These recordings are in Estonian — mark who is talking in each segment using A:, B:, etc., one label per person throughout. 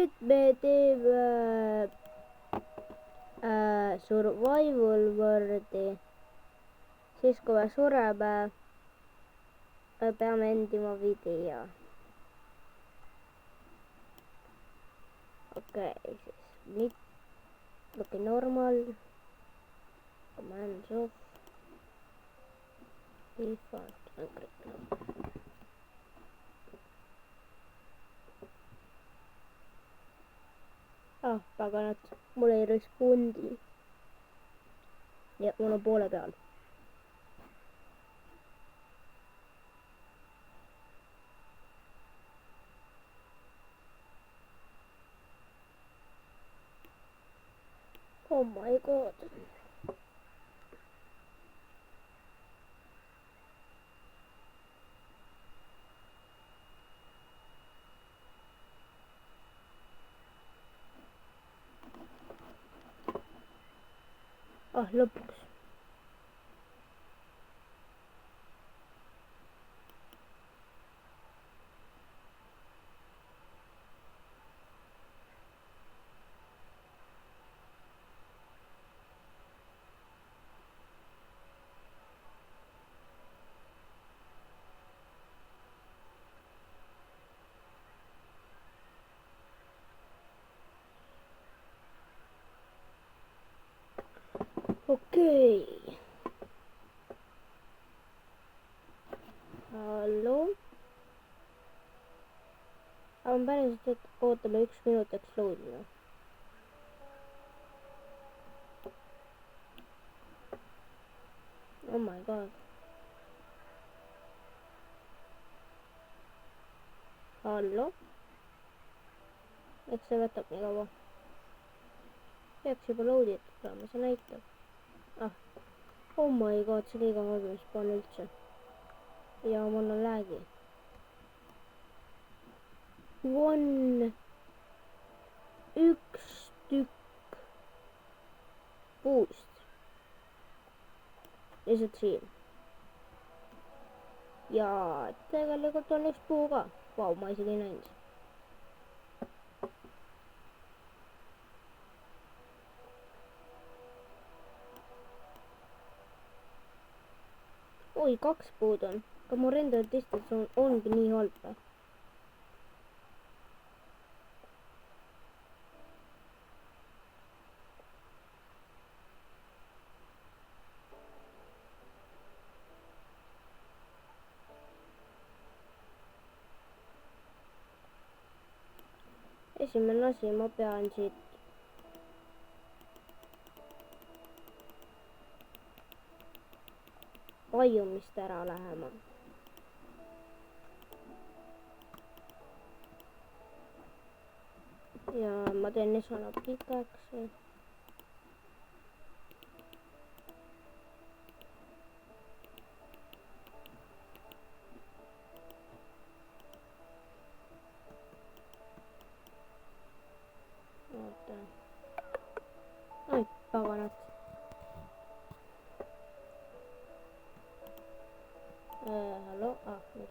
A: nüüd me teeme survival world'i. Siis kui me sureme, me peame endima video. Okei, siis looking normal. Commands off. Default. Paganat, mul ei respondi. Ja mul on poole peal. Oh my god. Lõpuks. Okei. Hallo? On päriselt, et ootame 1 minutiks loodina. Oh my god. Hallo? Eks see võtab nii kaua. Peaks juba loaditud olema, see näitab. Oh my god, see kõige halvem spawn üldse. Ja mul on lag'i. Üks tükk puust. Lihtsalt siin. Ja tegelikult on üks puu ka. Vau, ma isegi ei näinud. Oi, 2 puud on. Aga mu render distance ongi nii halb. Esimene asi, ma pean siit vajumist ära lähema. Ja ma teen niisugune pikaks. Oota. Ai, paganat. Hallo? Nüüd.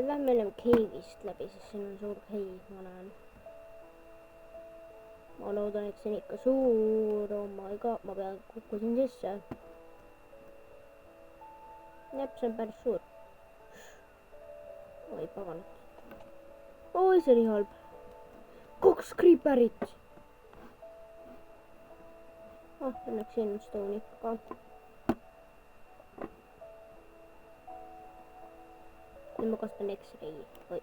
A: Lähme ennem cave'ist läbi, siis siin on suur cave, ma näen. Ma loodan, et see on ikka suur. Oh my god, ma pean kukkusin sisse. Jep, see on päris suur. Oi, paganat. Oi, see oli halb. 2 creeperit. Õnneks instone ikka. Nüüd ma kastan X-ray. Oi.